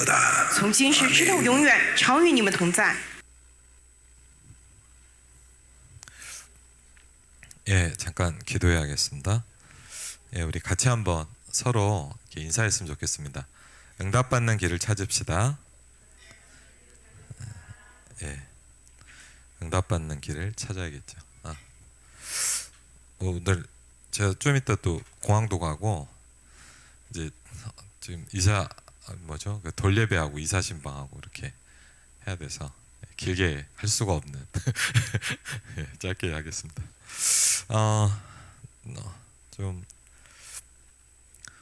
있을지어다. 从今时直到永远，常与你们同在。 예, 잠깐 기도해야겠습니다. 예, 우리 같이 한번 서로 이렇게 인사했으면 좋겠습니다. 응답받는 길을 찾읍시다. 예, 응답받는 길을 찾아야겠죠. 오늘 제가 좀 이따 또 공항도 가고 이제 지금 이사 뭐죠? 그 돌예배하고 이사 신방하고 이렇게 해야 돼서 길게 할 수가 없는 예, 짧게 하겠습니다. 좀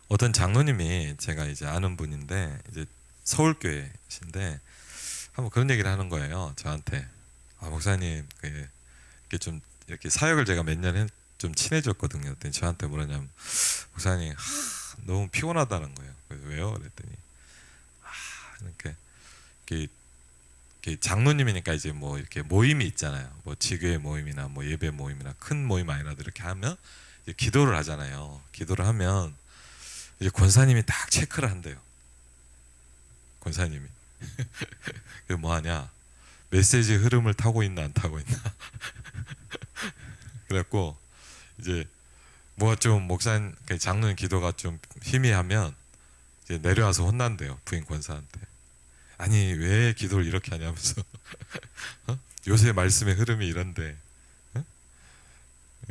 어떤 장로님이 제가 이제 아는 분인데 이제 서울교회신데 한번 그런 얘기를 하는 거예요. 저한테 목사님 이렇게 좀 이렇게 사역을 제가 몇 년 좀 친해졌거든요. 그랬더니 저한테 뭐라냐면 목사님 너무 피곤하다는 거예요. 그래서 왜요? 그랬더니 이렇게 장로님이니까 이제 뭐 이렇게 모임이 있잖아요. 뭐 지교회 모임이나 뭐 예배 모임이나 큰 모임 아니라도 이렇게 하면 이제 기도를 하잖아요. 기도를 하면 이제 권사님이 딱 체크를 한대요. 권사님이 그 뭐 하냐? 메시지 흐름을 타고 있나 안 타고 있나. 그래갖고 이제 뭐 좀 목사님 장로님 기도가 좀 희미하면 이제 내려와서 혼난대요. 부인 권사한테. 아니 왜 기도를 이렇게 하냐면서 요새 말씀의 흐름이 이런데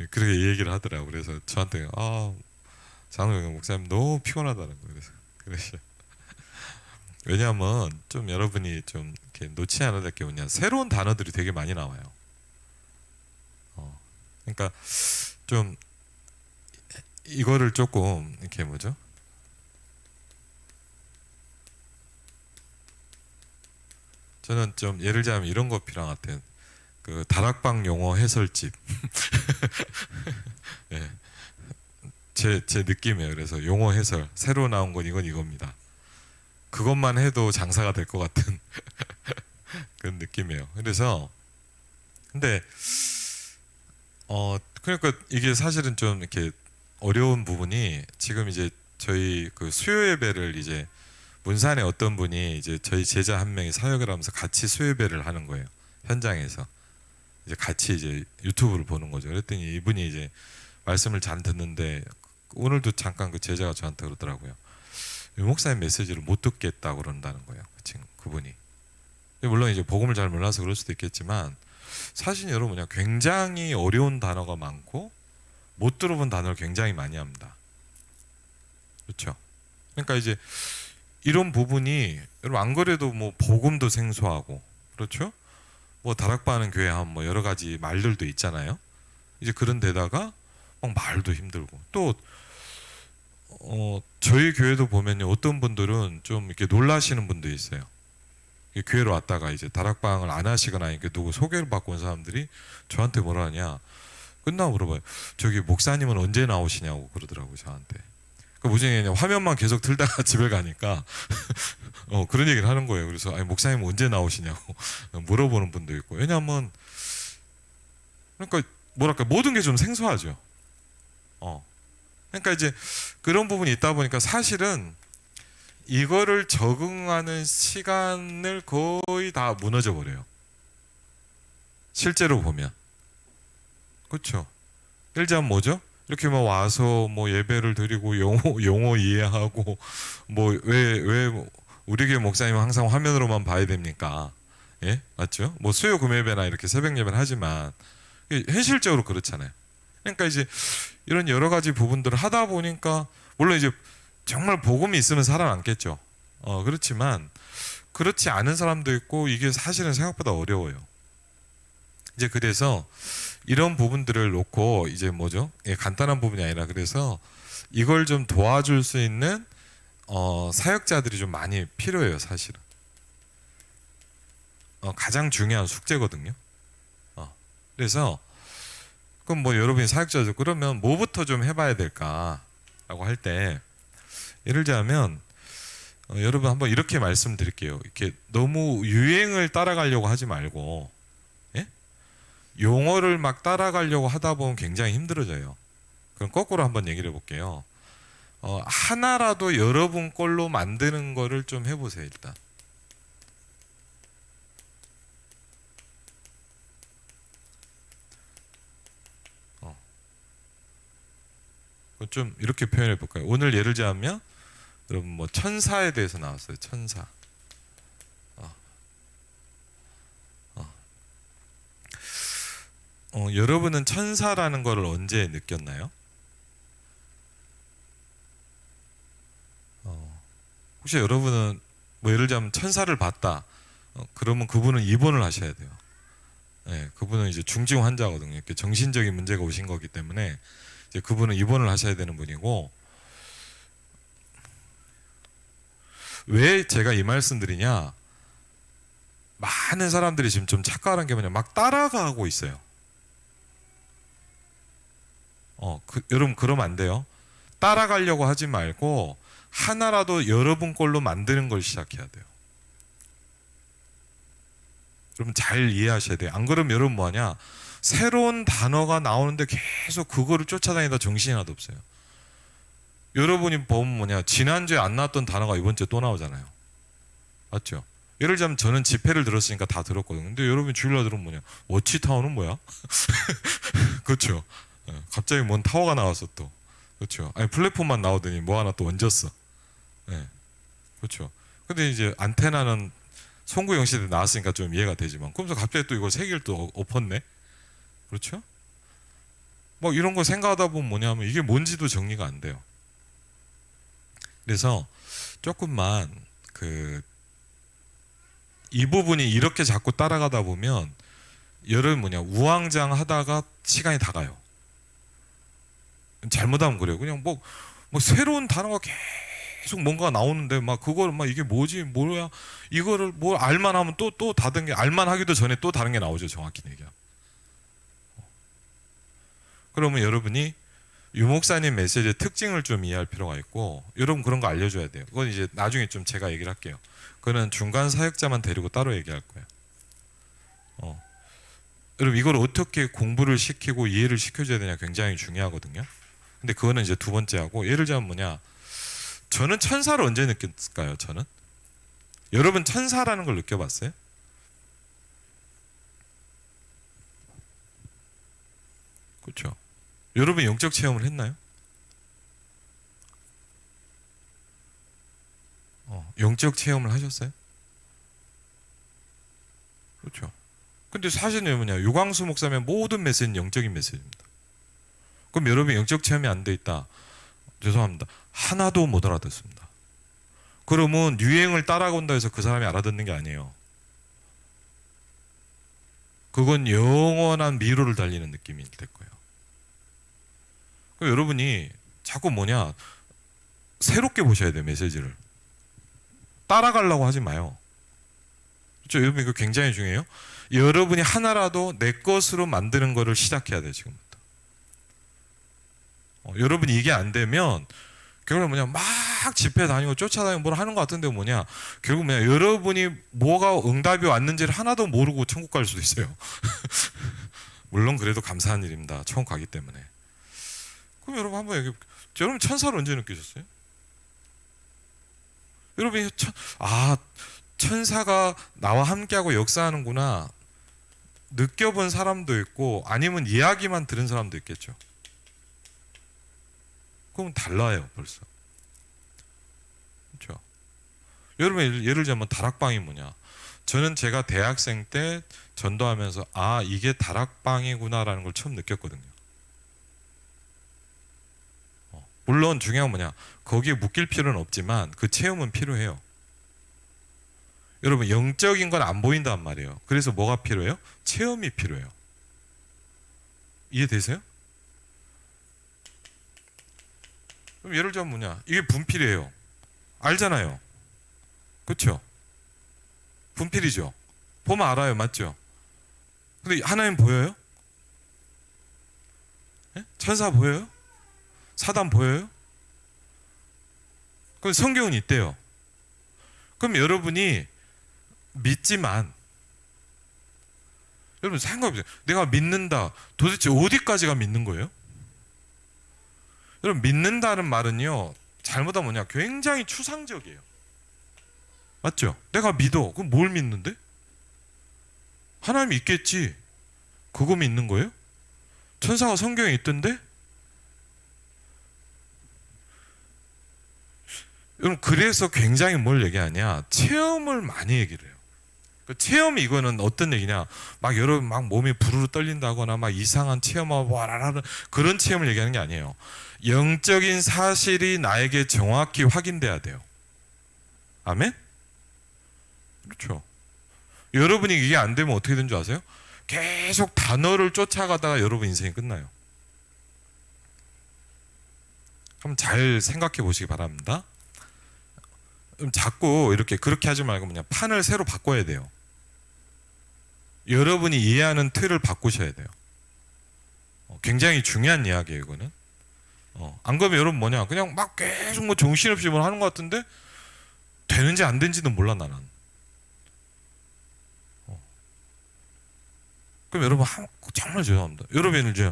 그렇게 얘기를 하더라고. 그래서 저한테 장로님 목사님 너무 피곤하다는 거예요. 그래서 왜냐하면 좀 여러분이 좀 이렇게 놓치지 않아야 될 게 뭐냐, 새로운 단어들이 되게 많이 나와요. 그러니까 좀 이거를 조금 이렇게 뭐죠? 저는 좀 예를 들자면 이런 거 필요한 것 같아요. 그 다락방 용어 해설집. 예. 제 느낌이에요. 그래서 용어 해설 새로 나온 건 이겁니다. 그것만 해도 장사가 될 것 같은 그런 느낌이에요. 그래서 근데 그러니까 이게 사실은 좀 이렇게 어려운 부분이 지금 이제 저희 그 수요 예배를 이제 문산에 어떤 분이 이제 저희 제자 한 명이 사역을 하면서 같이 수요 예배를 하는 거예요. 현장에서 이제 같이 이제 유튜브를 보는 거죠. 그랬더니 이분이 이제 말씀을 잘 듣는데 오늘도 잠깐 그 제자가 저한테 그러더라고요. 목사님 메시지를 못 듣겠다고 그런다는 거예요. 지금 그분이. 물론 이제 복음을 잘 몰라서 그럴 수도 있겠지만 사실 여러분 그냥 굉장히 어려운 단어가 많고 못 들어본 단어를 굉장히 많이 합니다. 그렇죠? 그러니까 이제 이런 부분이 여러분 안 그래도 뭐 복음도 생소하고 그렇죠? 뭐 다락방하는 교회 하면 뭐 여러 가지 말들도 있잖아요. 이제 그런 데다가 막 말도 힘들고 또 저희 교회도 보면요 어떤 분들은 좀 이렇게 놀라시는 분도 있어요. 교회로 왔다가 이제 다락방을 안 하시거나 이렇게 누구 소개를 받고 온 사람들이 저한테 뭐라 하냐 끝나고 물어봐요. 저기 목사님은 언제 나오시냐고 그러더라고요 저한테. 그 무슨 화면만 계속 틀다가 집에 가니까 그런 얘기를 하는 거예요. 그래서 아니 목사님은 언제 나오시냐고 물어보는 분도 있고. 왜냐하면 그러니까 뭐랄까 모든 게 좀 생소하죠. 그러니까 이제 그런 부분이 있다 보니까 사실은 이거를 적응하는 시간을 거의 다 무너져 버려요. 실제로 보면. 그렇죠. 예를 들자면 뭐죠? 이렇게 뭐 와서 뭐 예배를 드리고 용어 이해하고 뭐 왜 우리 교회 목사님은 항상 화면으로만 봐야 됩니까? 예? 맞죠? 뭐 수요 금요예배나 이렇게 새벽 예배는 하지만 현실적으로 그렇잖아요. 그러니까 이제 이런 여러 가지 부분들을 하다 보니까 물론 이제 정말 복음이 있으면 살아남겠죠. 그렇지만 그렇지 않은 사람도 있고 이게 사실은 생각보다 어려워요. 이제 그래서 이런 부분들을 놓고 이제 뭐죠? 간단한 부분이 아니라 그래서 이걸 좀 도와줄 수 있는 사역자들이 좀 많이 필요해요, 사실은. 가장 중요한 숙제거든요. 그래서 그럼 뭐 여러분이 사역자죠. 그러면 뭐부터 좀 해봐야 될까라고 할 때 예를 들자면 여러분 한번 이렇게 말씀드릴게요. 이렇게 너무 유행을 따라가려고 하지 말고 용어를 막 따라가려고 하다 보면 굉장히 힘들어져요. 그럼 거꾸로 한번 얘기를 해볼게요. 하나라도 여러분 걸로 만드는 거를 좀 해보세요. 일단 좀 이렇게 표현해 볼까요? 오늘 예를 들자면 여러분 뭐 천사에 대해서 나왔어요. 천사. 여러분은 천사라는 거를 언제 느꼈나요? 혹시 여러분은 뭐 예를 들자면 천사를 봤다. 그러면 그분은 입원을 하셔야 돼요. 네, 그분은 이제 중증 환자거든요. 이렇게 정신적인 문제가 오신 거기 때문에 이제 그분은 입원을 하셔야 되는 분이고, 왜 제가 이 말씀드리냐? 많은 사람들이 지금 좀 착각하는 게 뭐냐? 막 따라가고 있어요. 여러분 그러면 안 돼요. 따라가려고 하지 말고 하나라도 여러분 걸로 만드는 걸 시작해야 돼요. 여러분 잘 이해하셔야 돼요. 안 그러면 여러분 뭐하냐? 새로운 단어가 나오는데 계속 그거를 쫓아다니다 정신이 하나도 없어요. 여러분이 보면 뭐냐? 지난주에 안 나왔던 단어가 이번 주에 또 나오잖아요. 맞죠? 예를 들자면 저는 집회를 들었으니까 다 들었거든요. 근데 여러분이 주일날 들으면 뭐냐? 워치타워는 뭐야? 그렇죠? 갑자기 뭔 타워가 나왔어 또. 그렇죠? 아니 플랫폼만 나오더니 뭐 하나 또 얹었어. 네. 그렇죠? 근데 이제 안테나는 송구영 시대 나왔으니까 좀 이해가 되지만, 그러면서 갑자기 또 이걸 세 개를 또 엎었네. 그렇죠? 뭐 이런 거 생각하다 보면 뭐냐면 이게 뭔지도 정리가 안 돼요. 그래서 조금만 이 부분이 이렇게 자꾸 따라가다 보면 여러분 뭐냐, 우왕좌왕하다가 시간이 다 가요. 잘못하면 그래요. 그냥 뭐 새로운 단어가 계속 뭔가 나오는데 막 그걸 막 이게 뭐지 뭐야 이거를 뭘 알만 하면 또 다른 게, 알만 하기도 전에 또 다른 게 나오죠. 정확히 얘기하면. 그러면 여러분이 유 목사님 메시지의 특징을 좀 이해할 필요가 있고, 여러분 그런 거 알려줘야 돼요. 그건 이제 나중에 좀 제가 얘기를 할게요. 그거는 중간 사역자만 데리고 따로 얘기할 거예요. 여러분 이걸 어떻게 공부를 시키고 이해를 시켜줘야 되냐 굉장히 중요하거든요. 근데 그거는 이제 두 번째 하고, 예를 들자면 뭐냐, 저는 천사를 언제 느꼈을까요? 저는 여러분 천사라는 걸 느껴봤어요? 그렇죠? 여러분 영적 체험을 했나요? 영적 체험을 하셨어요? 그렇죠? 근데 사실은 뭐냐, 유광수 목사면 모든 메시지는 영적인 메시지입니다. 그럼 여러분 영적 체험이 안 돼 있다, 죄송합니다, 하나도 못 알아듣습니다. 그러면 유행을 따라간다 해서 그 사람이 알아듣는 게 아니에요. 그건 영원한 미로를 달리는 느낌이 될 거예요. 그럼 여러분이 자꾸 뭐냐, 새롭게 보셔야 돼요. 메시지를 따라가려고 하지 마요. 그렇죠? 여러분 이거 굉장히 중요해요. 여러분이 하나라도 내 것으로 만드는 거를 시작해야 돼요. 지금부터. 여러분이 이게 안 되면 결국 뭐냐, 막 집회 다니고 쫓아다니고 뭘 하는 것 같은데 뭐냐, 결국 뭐냐, 여러분이 뭐가 응답이 왔는지를 하나도 모르고 천국 갈 수도 있어요. 물론 그래도 감사한 일입니다. 천국 가기 때문에. 그럼 여러분 한번 얘기해. 여러분 천사를 언제 느끼셨어요? 여러분이 천사가 나와 함께하고 역사하는구나 느껴본 사람도 있고, 아니면 이야기만 들은 사람도 있겠죠. 그럼 달라요 벌써. 그렇죠? 여러분 예를 들자면 다락방이 뭐냐, 저는 제가 대학생 때 전도하면서 이게 다락방이구나라는 걸 처음 느꼈거든요. 물론 중요한 건 뭐냐, 거기에 묶일 필요는 없지만 그 체험은 필요해요. 여러분 영적인 건 안 보인단 말이에요. 그래서 뭐가 필요해요? 체험이 필요해요. 이해되세요? 그럼 예를 들면 뭐냐, 이게 분필이에요. 알잖아요. 그렇죠? 분필이죠. 보면 알아요. 맞죠? 근데 하나님 보여요? 네? 천사 보여요? 사단 보여요? 그럼 성경은 있대요. 그럼 여러분이 믿지만, 여러분 생각해보세요. 내가 믿는다. 도대체 어디까지가 믿는 거예요? 여러분 믿는다는 말은요, 잘못하면 뭐냐, 굉장히 추상적이에요. 맞죠? 내가 믿어. 그럼 뭘 믿는데? 하나님 있겠지. 그거 믿는 거예요? 천사가 성경에 있던데? 여러분, 그래서 굉장히 뭘 얘기하냐, 체험을 많이 얘기를 해요. 그 체험이, 이거는 어떤 얘기냐, 막 여러분 막 몸이 부르르 떨린다거나 막 이상한 체험하고 와라라는 그런 체험을 얘기하는 게 아니에요. 영적인 사실이 나에게 정확히 확인돼야 돼요. 아멘? 그렇죠. 여러분이 이게 안 되면 어떻게 되는 줄 아세요? 계속 단어를 쫓아가다가 여러분 인생이 끝나요. 한번 잘 생각해 보시기 바랍니다. 자꾸 이렇게 그렇게 하지 말고 그냥 판을 새로 바꿔야 돼요. 여러분이 이해하는 틀을 바꾸셔야 돼요. 굉장히 중요한 이야기예요, 이거는. 안 그러면 여러분 뭐냐, 그냥 막 계속 뭐 정신없이 뭘 하는 것 같은데 되는지 안 되는지도 몰라, 나는. 그럼 여러분 정말 죄송합니다. 여러분 이제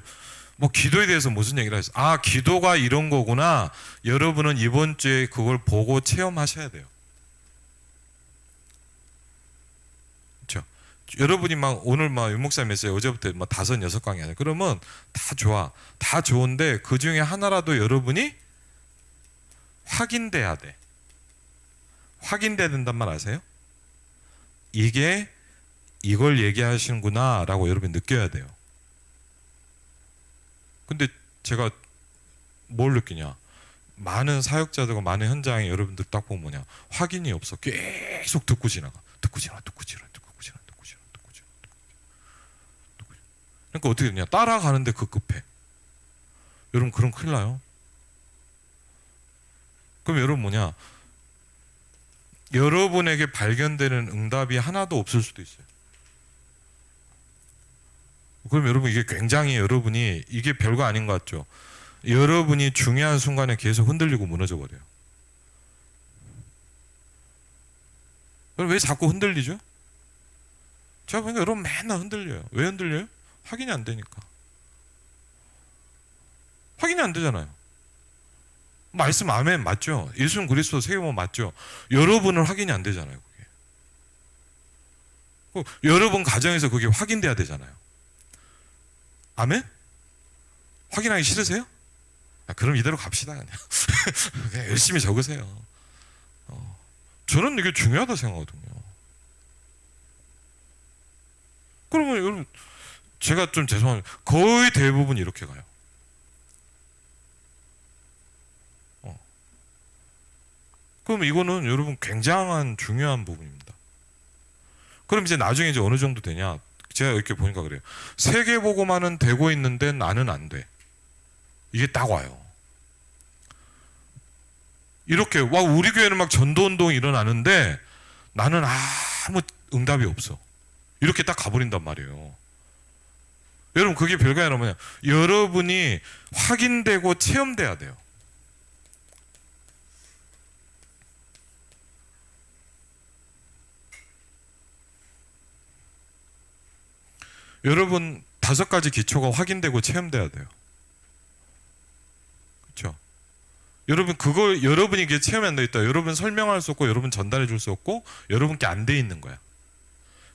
뭐 기도에 대해서 무슨 얘기를 하셨어요? 아, 기도가 이런 거구나. 여러분은 이번 주에 그걸 보고 체험하셔야 돼요. 그렇죠? 여러분이 막 오늘 막 윤목사님 메시지 어제부터 막 5, 6강이 아니야. 그러면 다 좋아. 다 좋은데 그 중에 하나라도 여러분이 확인돼야 돼. 확인돼야 된단 말 아세요? 이게 이걸 얘기하시는구나 라고 여러분이 느껴야 돼요. 근데 제가 뭘 느끼냐, 많은 사역자들과 많은 현장에 여러분들 딱 보면 뭐냐, 확인이 없어. 계속 듣고 지나가. 그러니까 어떻게 되냐, 따라가는데 급급해. 여러분, 그럼 큰일 나요. 그럼 여러분 뭐냐, 여러분에게 발견되는 응답이 하나도 없을 수도 있어요. 그럼 여러분, 이게 굉장히, 여러분이 이게 별거 아닌 것 같죠? 여러분이 중요한 순간에 계속 흔들리고 무너져 버려요. 그럼 왜 자꾸 흔들리죠? 제가 보니까 여러분 맨날 흔들려요. 왜 흔들려요? 확인이 안 되니까. 확인이 안 되잖아요. 말씀 아멘 맞죠? 예수는 그리스도 세계만 맞죠? 여러분은 확인이 안 되잖아요, 그게. 여러분 가정에서 그게 확인돼야 되잖아요. 아멘? 확인하기 싫으세요? 그럼 이대로 갑시다, 그냥. 그냥 열심히 적으세요. 저는 이게 중요하다 생각하거든요. 그러면 여러분, 제가 좀 죄송합니다. 거의 대부분 이렇게 가요. 그럼 이거는 여러분 굉장한 중요한 부분입니다. 그럼 이제 나중에 이제 어느 정도 되냐? 제가 이렇게 보니까 그래요. 세계복음화는 되고 있는데 나는 안 돼. 이게 딱 와요. 이렇게 와, 우리 교회는 막 전도운동이 일어나는데 나는 아무 응답이 없어. 이렇게 딱 가버린단 말이에요. 여러분, 그게 별거 아니라 뭐냐, 여러분이 확인되고 체험돼야 돼요. 여러분 5가지 기초가 확인되고 체험돼야 돼요. 그렇죠? 여러분, 그걸 여러분이 이게 체험이 안 돼 있다. 여러분 설명할 수 없고, 여러분 전달해 줄 수 없고, 여러분께 안 돼 있는 거야.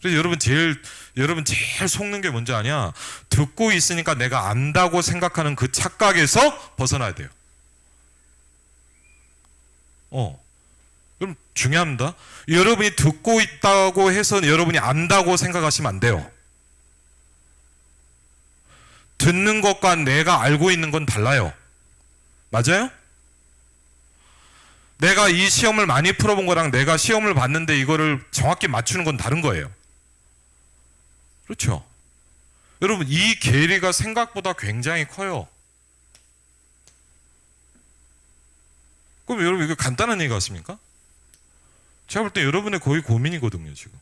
그래서 여러분 제일 속는 게 뭔지 아냐? 듣고 있으니까 내가 안다고 생각하는 그 착각에서 벗어나야 돼요. 그럼 중요합니다. 여러분이 듣고 있다고 해서 여러분이 안다고 생각하시면 안 돼요. 듣는 것과 내가 알고 있는 건 달라요. 맞아요? 내가 이 시험을 많이 풀어본 거랑 내가 시험을 봤는데 이거를 정확히 맞추는 건 다른 거예요. 그렇죠? 여러분, 이 괴리가 생각보다 굉장히 커요. 그럼 여러분, 이거 간단한 얘기 같습니까? 제가 볼 때 여러분의 거의 고민이거든요, 지금.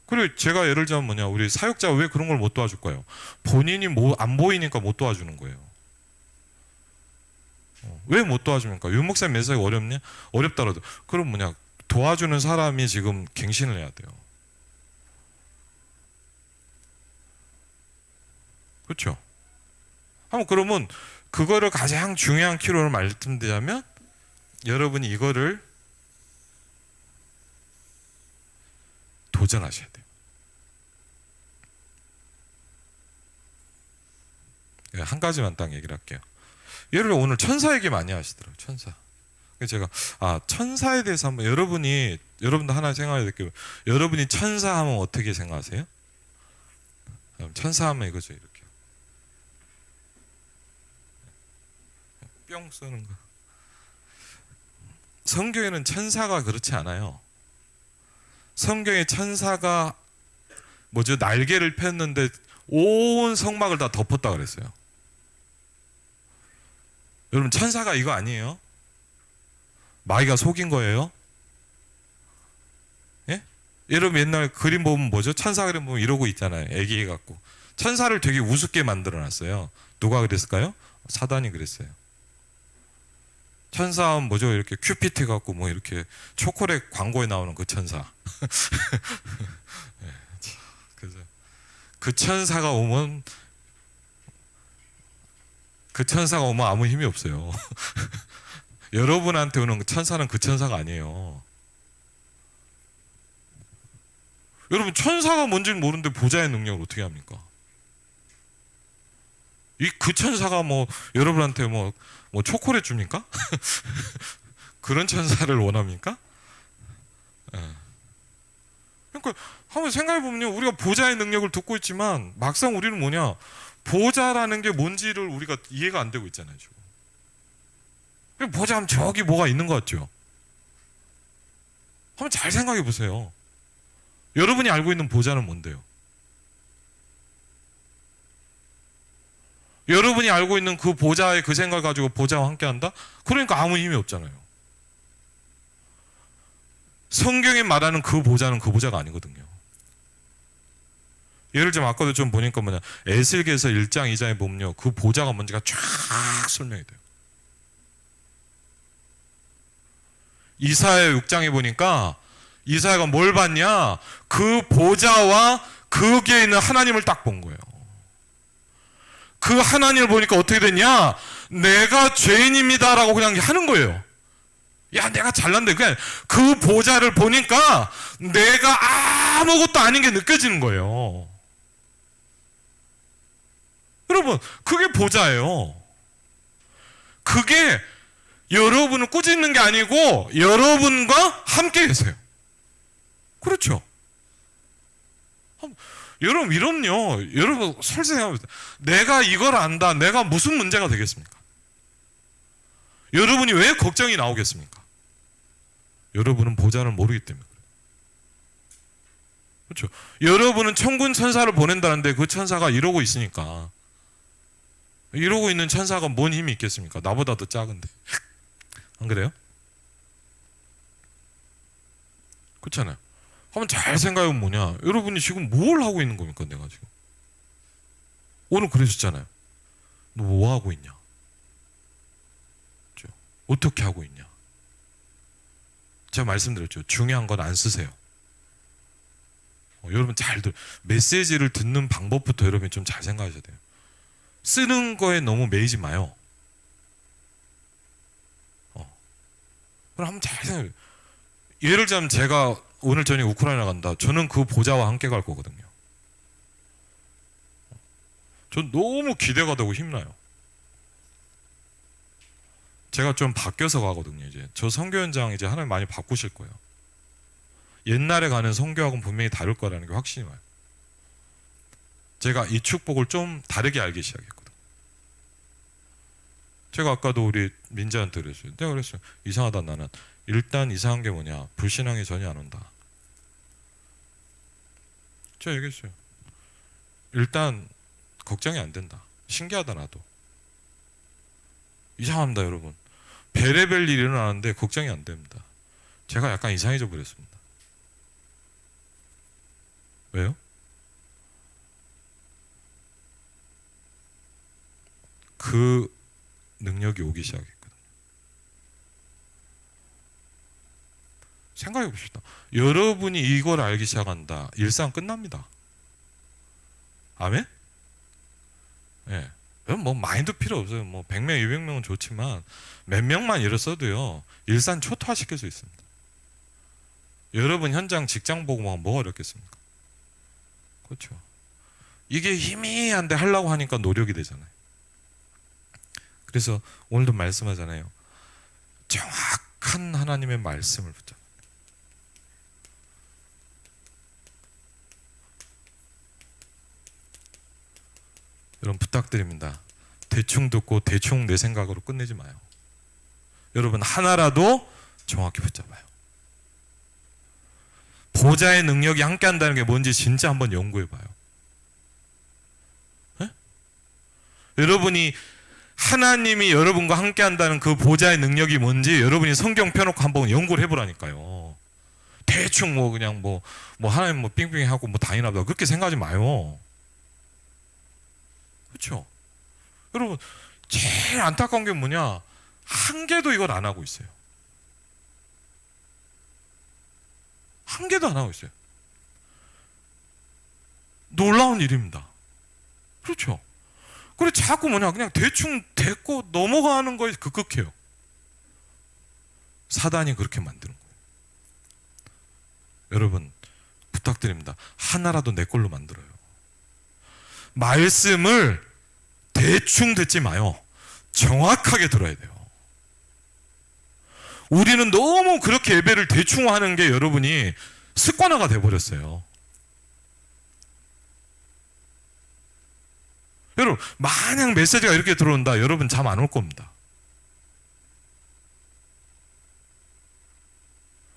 그리고 제가 예를 들자면 뭐냐, 우리 사역자가 왜 그런 걸 못 도와줄까요? 본인이 안 보이니까 못 도와주는 거예요. 왜 못 도와줍니까? 윤 목사님 메시지가 어렵냐? 어렵다라도. 그럼 뭐냐, 도와주는 사람이 지금 갱신을 해야 돼요. 그렇죠? 한번 그러면 그거를 가장 중요한 키로 말씀드리자면 여러분이 이거를 도전하셔야 돼요. 한 가지만 딱 얘기를 할게요. 예를 들어 오늘 천사 얘기 많이 하시더라고요. 천사. 그래서 제가 천사에 대해서 한번 여러분도 하나 생각해야 될 게, 여러분이 천사 하면 어떻게 생각하세요? 천사 하면 이거죠. 이렇게 뿅 쏘는 거. 성경에는 천사가 그렇지 않아요. 성경에 천사가 뭐죠? 날개를 폈는데 온 성막을 다 덮었다 그랬어요. 여러분 천사가 이거 아니에요? 마귀가 속인 거예요? 예? 여러분 옛날 그림 보면 뭐죠? 천사 그림 보면 이러고 있잖아요. 애기 갖고 천사를 되게 우습게 만들어놨어요. 누가 그랬을까요? 사단이 그랬어요. 천사 뭐죠? 이렇게 큐피트 갖고 뭐 이렇게 초콜릿 광고에 나오는 그 천사. 그래서 그 천사가 오면 아무 힘이 없어요. 여러분한테 오는 천사는 그 천사가 아니에요. 여러분 천사가 뭔지는 모르는데 보좌의 능력을 어떻게 합니까? 그 천사가 뭐 여러분한테 뭐 초콜릿 줍니까? 그런 천사를 원합니까? 그러니까 한번 생각해 보면 우리가 보좌의 능력을 듣고 있지만 막상 우리는 뭐냐, 보좌라는 게 뭔지를 우리가 이해가 안 되고 있잖아요. 지금. 보좌하면 저기 뭐가 있는 것 같죠? 한번 잘 생각해 보세요. 여러분이 알고 있는 보좌는 뭔데요? 여러분이 알고 있는 그 보좌의 그 생각을 가지고 보좌와 함께한다? 그러니까 아무 힘이 없잖아요. 성경에 말하는 그 보좌는 그 보좌가 아니거든요. 예를 들면 아까도 좀 보니까 뭐냐, 에스겔서 1장 2장에 보면요, 그 보좌가 뭔지가 쫙 설명이 돼요. 이사야 6장에 보니까 이사야가 뭘 봤냐, 그 보좌와 거기에 있는 하나님을 딱 본 거예요. 그 하나님을 보니까 어떻게 됐냐, 내가 죄인입니다라고 그냥 하는 거예요. 야, 내가 잘났는데, 그냥 그 보좌를 보니까 내가 아무것도 아닌 게 느껴지는 거예요. 여러분, 그게 보좌예요. 그게 여러분을 꾸짖는 게 아니고 여러분과 함께 계세요. 그렇죠? 여러분, 이런요, 여러분 솔직히 생각해보세요. 내가 이걸 안다, 내가 무슨 문제가 되겠습니까? 여러분이 왜 걱정이 나오겠습니까? 여러분은 보좌를 모르기 때문에 그래요. 그렇죠? 여러분은 천군 천사를 보낸다는데 그 천사가 이러고 있으니까, 이러고 있는 천사가 뭔 힘이 있겠습니까? 나보다 더 작은데. 안 그래요? 그렇잖아요. 한번 잘 생각해보면 뭐냐, 여러분이 지금 뭘 하고 있는 겁니까? 내가 지금 오늘 그러셨잖아요. 너 뭐 하고 있냐? 그렇죠? 어떻게 하고 있냐? 제가 말씀드렸죠. 중요한 건 안 쓰세요. 여러분 메시지를 듣는 방법부터 여러분이 좀 잘 생각하셔야 돼요. 쓰는 거에 너무 매이지 마요. 그럼 한번 잘 생각해요. 예를 들자면 제가 오늘 저녁에 우크라이나 간다. 저는 그 보좌와 함께 갈 거거든요. 전 너무 기대가 되고 힘나요. 제가 좀 바뀌어서 가거든요. 이제 저 선교 현장 이제 하나님 많이 바꾸실 거예요. 옛날에 가는 선교하고는 분명히 다를 거라는 게 확신이 와요. 제가 이 축복을 좀 다르게 알기 시작했거든요. 제가 아까도 우리 민지한테 그랬어요. 내가 그랬어요. 이상하다, 나는. 일단 이상한 게 뭐냐, 불신앙이 전혀 안 온다. 제가 얘기했어요. 일단 걱정이 안 된다. 신기하다, 나도. 이상합니다, 여러분. 베레벨 일이 일어나는데 걱정이 안 됩니다. 제가 약간 이상해져 버렸습니다. 왜요? 그 능력이 오기 시작했거든요. 생각해 봅시다. 여러분이 이걸 알기 시작한다, 일상 끝납니다. 아멘? 예. 뭐 많이도 필요 없어요. 뭐 100명, 200명은 좋지만 몇 명만 일었어도요 일산 초토화시킬 수 있습니다. 여러분 현장 직장 보고 뭐가 어렵겠습니까? 그렇죠. 이게 희미한데 하려고 하니까 노력이 되잖아요. 그래서 오늘도 말씀하잖아요. 정확한 하나님의 말씀을 붙잡. 여러분 부탁드립니다. 대충 듣고 대충 내 생각으로 끝내지 마요. 여러분 하나라도 정확히 붙잡아요. 보좌의 능력이 함께 한다는 게 뭔지 진짜 한번 연구해 봐요. 네? 여러분이 하나님이 여러분과 함께 한다는 그 보좌의 능력이 뭔지 여러분이 성경 펴놓고 한번 연구를 해보라니까요. 대충 뭐 그냥 뭐 하나님 뭐 빙빙하고 뭐 다니나보다 그렇게 생각하지 마요. 그렇죠? 여러분 제일 안타까운 게 뭐냐? 한 개도 이걸 안 하고 있어요. 한 개도 안 하고 있어요. 놀라운 일입니다. 그렇죠? 그래 자꾸 뭐냐 그냥 대충 대고 넘어가는 거에 급급해요. 사단이 그렇게 만드는 거예요. 여러분 부탁드립니다. 하나라도 내 걸로 만들어요. 말씀을 대충 듣지 마요. 정확하게 들어야 돼요. 우리는 너무 그렇게 예배를 대충 하는 게 여러분이 습관화가 돼버렸어요. 여러분 만약 메시지가 이렇게 들어온다 여러분 잠 안 올 겁니다.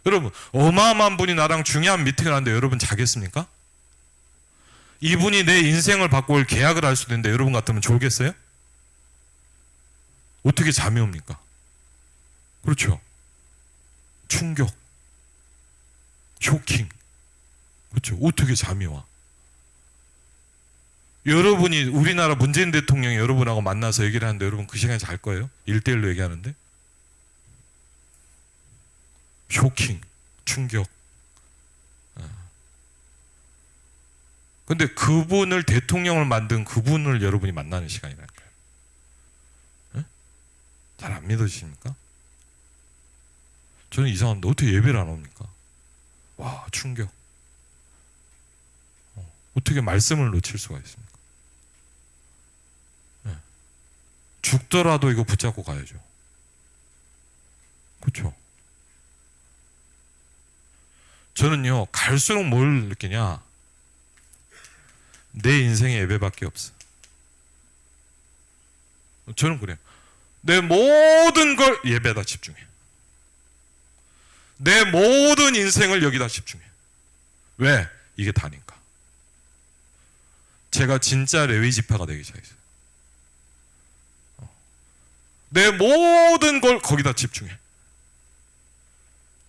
여러분 어마어마한 분이 나랑 중요한 미팅을 하는데 여러분 자겠습니까? 이분이 내 인생을 바꿀 계약을 할 수도 있는데 여러분 같으면 졸겠어요? 어떻게 잠이 옵니까? 그렇죠. 충격, 쇼킹. 그렇죠. 어떻게 잠이 와? 여러분이 우리나라 문재인 대통령이 여러분하고 만나서 얘기를 하는데 여러분 그 시간에 잘 거예요? 1대1로 얘기하는데? 쇼킹, 충격. 근데 그분을 대통령을 만든 그분을 여러분이 만나는 시간이라니까요. 잘 안 믿어지십니까? 저는 이상한데 어떻게 예배를 안 옵니까? 와 충격. 어떻게 말씀을 놓칠 수가 있습니까? 죽더라도 이거 붙잡고 가야죠. 그렇죠? 저는요 갈수록 뭘 느끼냐, 내 인생의 예배밖에 없어. 저는 그래요. 내 모든 걸 예배에다 집중해. 내 모든 인생을 여기다 집중해. 왜? 이게 다니까. 제가 진짜 레위 지파가 되기 시작했어요. 내 모든 걸 거기다 집중해.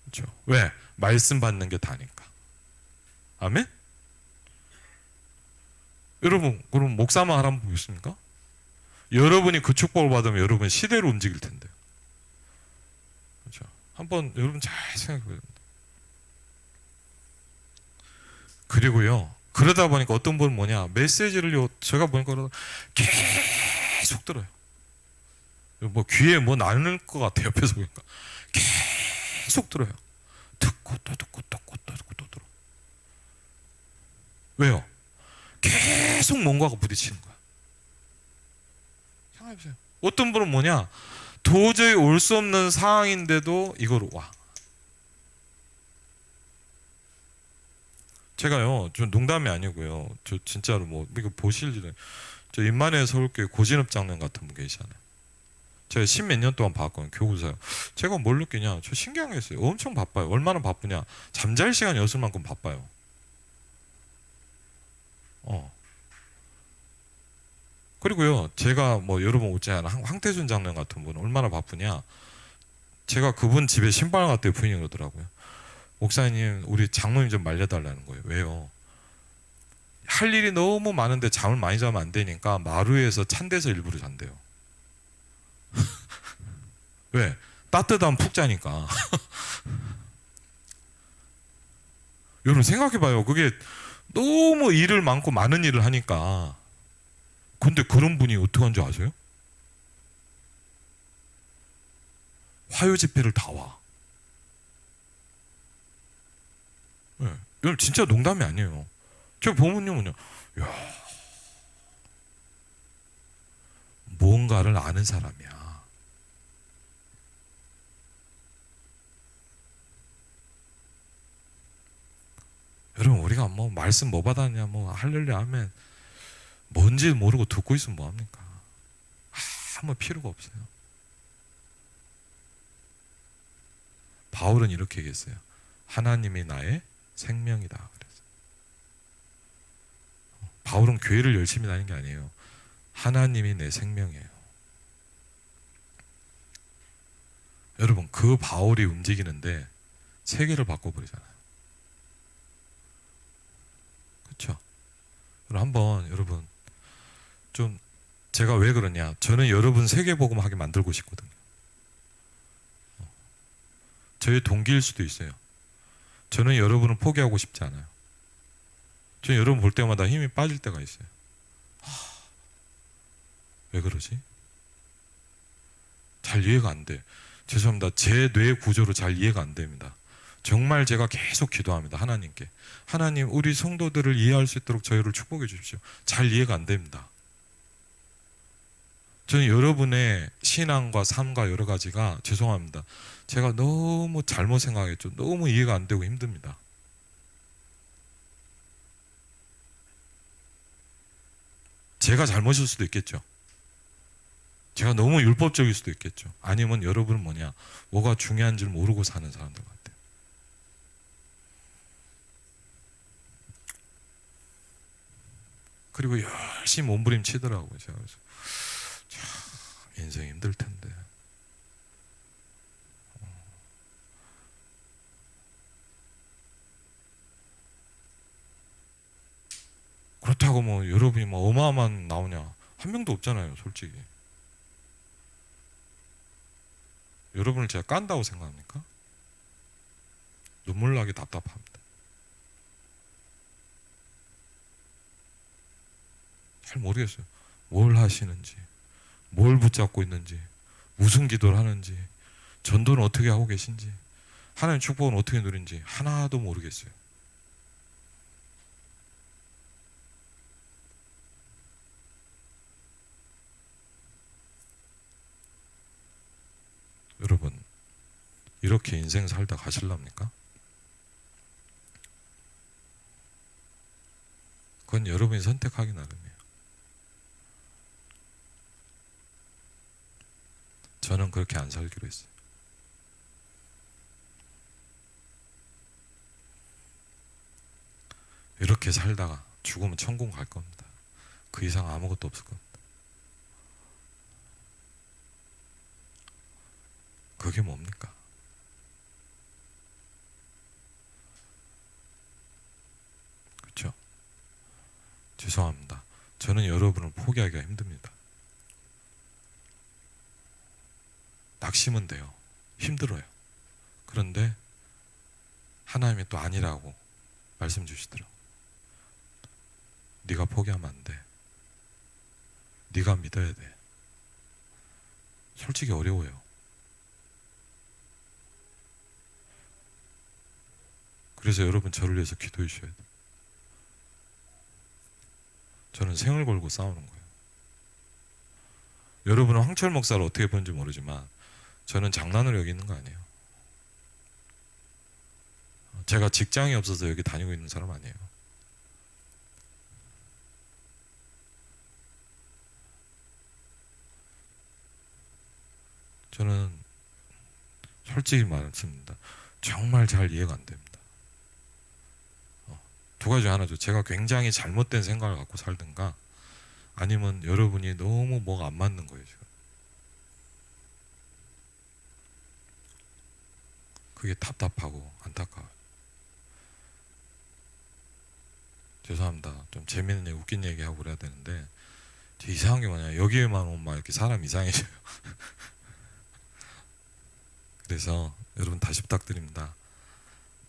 그렇죠? 왜? 말씀 받는 게 다니까. 아멘? 여러분 그럼 목사만 하라면 보겠습니까? 여러분이 그 축복을 받으면 여러분 시대로 움직일 텐데. 그렇죠? 한번 여러분 잘 생각해 보세요. 그리고요 그러다 보니까 어떤 분은 뭐냐 메시지를요 제가 보니까 계속 들어요. 뭐 귀에 뭐 나는 것 같아 옆에서 보니까 계속 들어요. 듣고 또 듣고 또 듣고 또 들어. 왜요? 계속 뭔가가 부딪히는 거야. 생각해보세요. 어떤 분은 뭐냐 도저히 올 수 없는 상황인데도 이거로 와. 제가요 저 농담이 아니고요 저 진짜로 뭐 이거 보실지 저 인만의 서울교회 고진업 장로님 같은 분 계시잖아요. 제가 10몇 년 동안 봤거든요. 교구사요. 제가 뭘 느끼냐 저 신기한 게 있어요. 엄청 바빠요. 얼마나 바쁘냐 잠잘 시간이 없을 만큼 바빠요. 그리고요 제가 뭐 여러분 오지 않은 황태순 장로님 같은 분은 얼마나 바쁘냐, 제가 그분 집에 신방을 갔더니 부인이 그러더라고요. 목사님 우리 장로님 좀 말려달라는 거예요. 왜요? 할 일이 너무 많은데 잠을 많이 자면 안 되니까 마루에서 찬 데서 일부러 잔대요. 왜? 따뜻하면 푹 자니까. 여러분 생각해봐요. 그게 너무 일을 많고 많은 일을 하니까 그 근데 그런 분이 어떻게 하는 줄 아세요? 화요 집회를 다 와. 네. 여러분 진짜 농담이 아니에요. 저 부모님은요, 야, 뭔가를 아는 사람이야. 여러분 우리가 뭐 말씀 뭐 받았냐 뭐 할렐루야 하면 뭔지 모르고 듣고 있으면 뭐합니까? 아무 필요가 없어요. 바울은 이렇게 얘기했어요. 하나님이 나의 생명이다. 그래서 바울은 교회를 열심히 다니는 게 아니에요. 하나님이 내 생명이에요. 여러분 그 바울이 움직이는데 세계를 바꿔버리잖아요. 그렇죠? 한번 여러분 좀 제가 왜 그러냐? 저는 여러분 세계복음하게 만들고 싶거든요. 저의 동기일 수도 있어요. 저는 여러분을 포기하고 싶지 않아요. 저는 여러분 볼 때마다 힘이 빠질 때가 있어요. 왜 그러지? 잘 이해가 안 돼. 죄송합니다. 제 뇌 구조로 잘 이해가 안 됩니다. 정말 제가 계속 기도합니다. 하나님께. 하나님 우리 성도들을 이해할 수 있도록 저희를 축복해 주십시오. 잘 이해가 안 됩니다. 저는 여러분의 신앙과 삶과 여러 가지가 죄송합니다. 제가 너무 잘못 생각했죠. 너무 이해가 안 되고 힘듭니다. 제가 잘못일 수도 있겠죠. 제가 너무 율법적일 수도 있겠죠. 아니면 여러분은 뭐가 중요한 줄 모르고 사는 사람들 같아요. 그리고 열심히 몸부림 치더라고요. 제가 그래서 인생 힘들 텐데. 그렇다고 뭐 여러분이 뭐 어마어마한 나오냐? 한 명도 없잖아요, 솔직히. 여러분을 제가 깐다고 생각합니까? 눈물 나게 답답합니다. 잘 모르겠어요. 뭘 하시는지, 뭘 붙잡고 있는지, 무슨 기도를 하는지, 전도는 어떻게 하고 계신지, 하나님 축복은 어떻게 누린지 하나도 모르겠어요. 여러분 이렇게 인생 살다 가실랍니까? 그건 여러분이 선택하기 나름이에요. 저는 그렇게 안 살기로 했어요. 이렇게 살다가 죽으면 천국 갈 겁니다. 그 이상 아무것도 없을 겁니다. 그게 뭡니까? 그렇죠? 죄송합니다. 저는 여러분을 포기하기가 힘듭니다. 낙심은 돼요. 힘들어요. 그런데 하나님이 또 아니라고 말씀 주시더라고요. 네가 포기하면 안 돼. 네가 믿어야 돼. 솔직히 어려워요. 그래서 여러분 저를 위해서 기도해 주셔야 돼요. 저는 생을 걸고 싸우는 거예요. 여러분은 황철 목사를 어떻게 보는지 모르지만 저는 장난으로 여기는 거 아니에요. 제가 직장이 없어서 여기 다니고 있는 사람 아니에요. 저는 솔직히 말씀드립니다. 정말 잘 이해가 안 됩니다. 두 가지 중 하나죠. 제가 굉장히 잘못된 생각을 갖고 살든가 아니면 여러분이 너무 뭐가 안 맞는 거예요. 지금. 그게 답답하고 안타까워요. 죄송합니다. 좀 재밌는 얘기, 웃긴 얘기 하고 그래야 되는데 이상한 게 뭐냐, 여기에만 오면 막 이렇게 사람 이상해져요. 그래서 여러분 다시 부탁드립니다.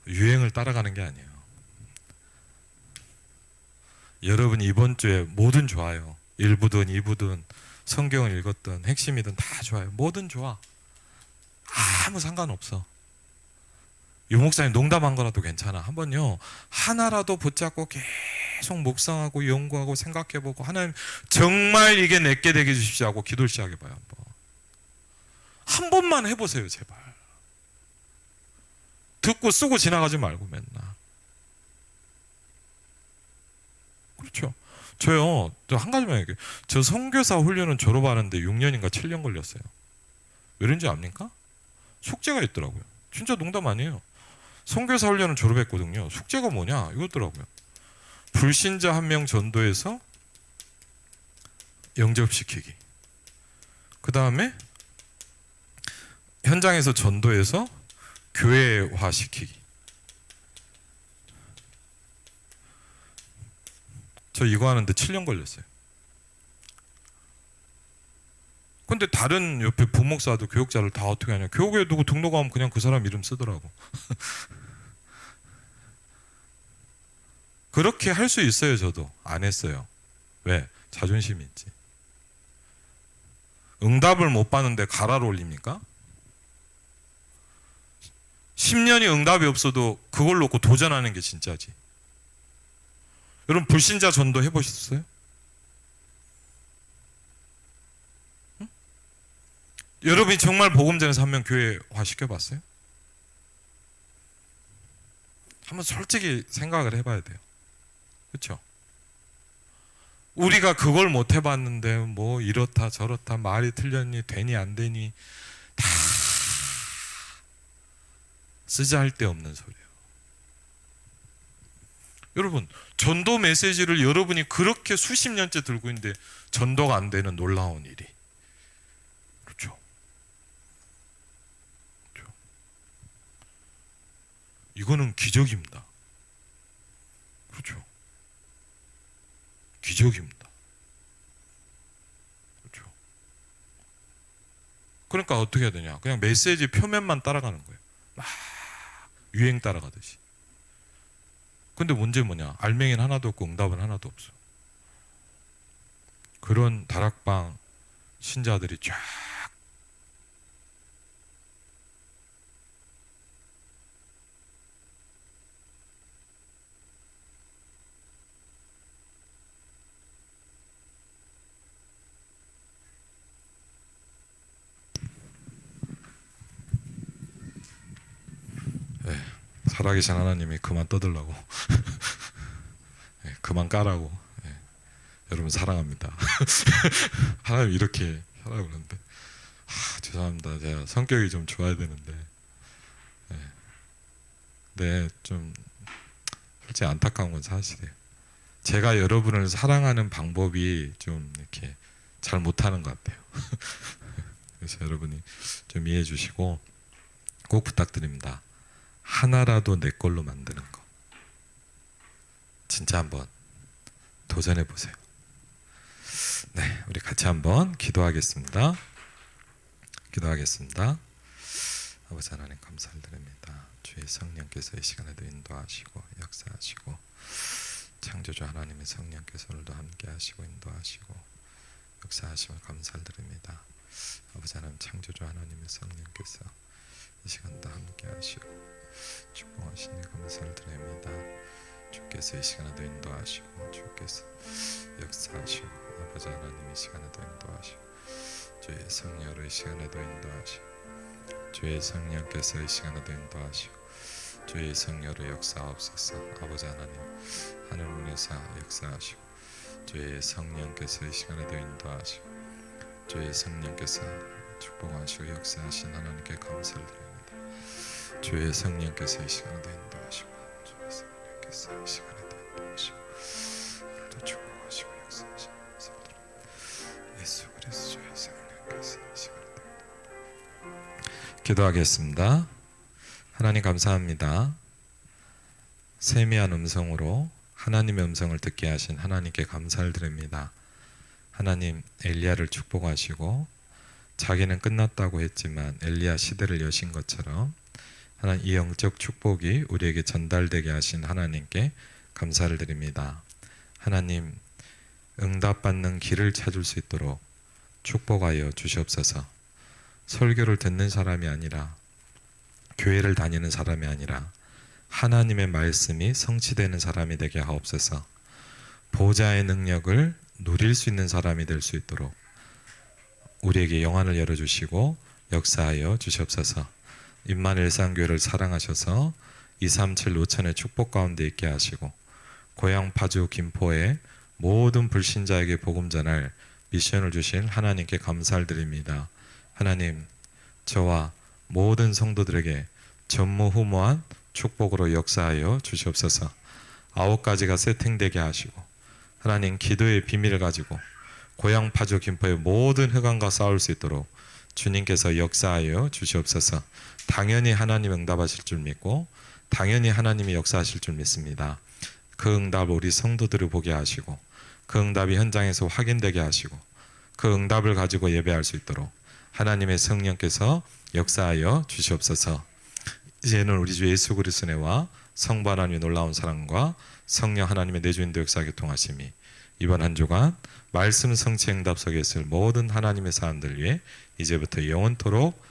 유행을 따라가는 게 아니에요. 여러분 이번 주에 뭐든 좋아요. 일부든 이부든 성경을 읽었든 핵심이든 다 좋아요. 뭐든 좋아. 아무 상관없어. 유 목사님 농담한 거라도 괜찮아. 한번요 하나라도 붙잡고 계속 묵상하고 연구하고 생각해보고 하나님 정말 이게 내게 되게 주십시오 하고 기도를 시작해봐요. 한 번만 해보세요 제발. 듣고 쓰고 지나가지 말고 맨날. 그렇죠. 저요 또 한 가지만 얘기해요. 저 선교사 훈련은 졸업하는데 6년인가 7년 걸렸어요. 왜그런지 압니까? 숙제가 있더라고요. 진짜 농담 아니에요. 선교사 훈련은 졸업했거든요. 숙제가 뭐냐 이거더라고요. 불신자 한 명 전도해서 영접시키기. 그 다음에 현장에서 전도해서 교회화시키기. 저 이거 하는데 7년 걸렸어요. 근데 다른 옆에 부목사도 교육자를 다 어떻게 하냐. 교육에 누구 등록하면 그냥 그 사람 이름 쓰더라고. 그렇게 할 수 있어요. 저도 안 했어요. 왜? 자존심이 있지. 응답을 못 받는데 가라로 올립니까? 10년이 응답이 없어도 그걸 놓고 도전하는 게 진짜지. 여러분 불신자 전도 해보셨어요? 응? 여러분이 정말 복음전에서 한 명 교회화 시켜봤어요? 한번 솔직히 생각을 해봐야 돼요. 그렇죠? 우리가 그걸 못 해봤는데 뭐 이렇다 저렇다 말이 틀렸니 되니 안 되니 다 쓰잘데없는 소리예요. 여러분 전도 메시지를 여러분이 그렇게 수십 년째 들고 있는데 전도가 안 되는 놀라운 일이. 그렇죠? 그렇죠? 이거는 기적입니다. 그렇죠? 기적입니다. 그렇죠? 그러니까 어떻게 해야 되냐? 그냥 메시지 표면만 따라가는 거예요. 막 유행 따라가듯이. 근데 문제는 뭐냐? 알맹이는 하나도 없고 응답은 하나도 없어. 그런 다락방 신자들이 쫙 살아계신 하나님이 그만 떠들라고 그만 까라고. 여러분 사랑합니다. 하나님 이렇게 하라고 그러는데 죄송합니다. 제가 성격이 좀 좋아야 되는데 네, 좀 솔직히 안타까운 건 사실이에요. 제가 여러분을 사랑하는 방법이 좀 이렇게 잘 못하는 것 같아요. 그래서 여러분이 좀 이해해 주시고 꼭 부탁드립니다. 하나라도 내 걸로 만드는 거 진짜 한번 도전해 보세요. 네, 우리 같이 한번 기도하겠습니다. 기도하겠습니다. 아버지 하나님 감사를 드립니다. 주의 성령께서 이 시간에도 인도하시고 역사하시고 창조주 하나님의 성령께서 오늘도 함께 하시고 인도하시고 역사하심을 감사를 드립니다. 아버지 하나님 창조주 하나님의 성령께서 이 시간도 함께 하시고 축복하시니 감사를 드립니다. 주께서 이 시간에도 인도하시고 주께서 역사하시고 아버지 하나님 이 시간에도 인도하시고 주의 성령으로 이 시간에도 인도하시고 주의 성령께서 이 시간에도 인도하시고 주의 성령으로 역사하옵소서. 아버지 하나님 하늘 문에서 역사하시고 주의 성령께서 이 시간에도 인도하시고 주의 성령께서 축복하시고 역사하신 하나님께 감사를 드립니다. 주의 성령께서 이 시간에도 인도하시고 주의 성령께서 이 시간에도 인도하시고 또 축복하시고 역사하시고 감사를 드립니다. 예수 그리스도 주의 성령께서 이 시간에도 기도하겠습니다. 하나님 감사합니다. 세미한 음성으로 하나님의 음성을 듣게 하신 하나님께 감사를 드립니다. 하나님 엘리야를 축복하시고 자기는 끝났다고 했지만 엘리야 시대를 여신 것처럼 하나님 이 영적 축복이 우리에게 전달되게 하신 하나님께 감사를 드립니다. 하나님 응답받는 길을 찾을 수 있도록 축복하여 주시옵소서. 설교를 듣는 사람이 아니라, 교회를 다니는 사람이 아니라 하나님의 말씀이 성취되는 사람이 되게 하옵소서. 보좌의 능력을 누릴 수 있는 사람이 될 수 있도록 우리에게 영안을 열어주시고 역사하여 주시옵소서. 임마누엘 일상교회를 사랑하셔서 237 노천의 축복 가운데 있게 하시고 고향 파주 김포의 모든 불신자에게 복음 전할 미션을 주신 하나님께 감사를 드립니다. 하나님, 저와 모든 성도들에게 전무후무한 축복으로 역사하여 주시옵소서. 9가지가 세팅되게 하시고 하나님, 기도의 비밀을 가지고 고향 파주 김포의 모든 흑암과 싸울 수 있도록 주님께서 역사하여 주시옵소서. 당연히 하나님 응답하실 줄 믿고 당연히 하나님이 역사하실 줄 믿습니다. 그 응답을 우리 성도들을 보게 하시고 그 응답이 현장에서 확인되게 하시고 그 응답을 가지고 예배할 수 있도록 하나님의 성령께서 역사하여 주시옵소서. 이제는 우리 주 예수 그리스도의 은혜와 성부 하나님의 놀라운 사랑과 성령 하나님의 내주인도 역사하게 통하심이 이번 한 주간 말씀 성취 응답 속에 있을 모든 하나님의 사람들 위해 이제부터 영원토록